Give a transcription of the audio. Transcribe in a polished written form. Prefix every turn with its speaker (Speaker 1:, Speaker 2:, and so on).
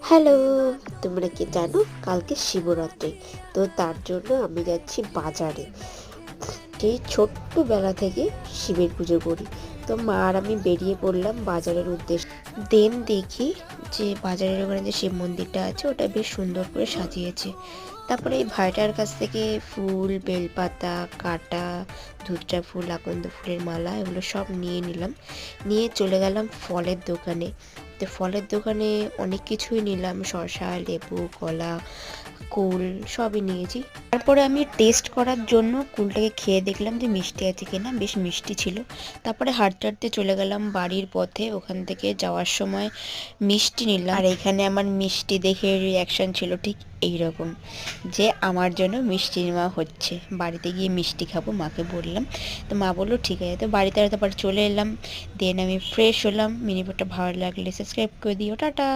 Speaker 1: Hello, তোমরা কি জানো কালকে শিবরাত্রি? তো তার জন্য আমি যাচ্ছি বাজারে। সেই ছোট্টবেলা থেকে শিবের পুজো করি। তো মা আর আমি বেরিয়ে পড়লাম বাজারের উদ্দেশ্যে। দেন দেখি যে বাজারের ওখানে যে শিব মন্দিরটা আছে ওটা বেশ সুন্দর করে সাজিয়েছে। তারপরে এই ভাইটার কাছ থেকে ফুল, বেলপাতা, কাঁটা, ধুতরা ফুল, আকন্দ ফুলের মালা এগুলো সব নিয়ে নিলাম। নিয়ে চলে গেলাম ফলের দোকানে। তো ফলের দোকানে অনেক কিছুই নিলাম, শসা, লেবু, কলা, কুল সবই নিয়েছি। তারপরে আমি টেস্ট করার জন্য কুলটাকে খেয়ে দেখলাম যে মিষ্টি আছে কিনা, বেশ মিষ্টি ছিল। তারপরে হাঁটতে হাঁটতে চলে গেলাম বাড়ির পথে। ওখান থেকে যাওয়ার সময় মিষ্টি নিলাম। আর এখানে আমার মিষ্টি দেখে রিয়াকশন ছিল ঠিক এইরকম, যে আমার জন্য মিষ্টি নেওয়া হচ্ছে, বাড়িতে গিয়ে মিষ্টি খাবো মাকে বললাম। তো মা বললো ঠিক আছে। তো বাড়িতে তারপর চলে এলাম। দেন আমি ফ্রেশ হলাম। মিনিপুরটা ভালো লাগলে সাবস্ক্রাইব করে দিও, টাটা।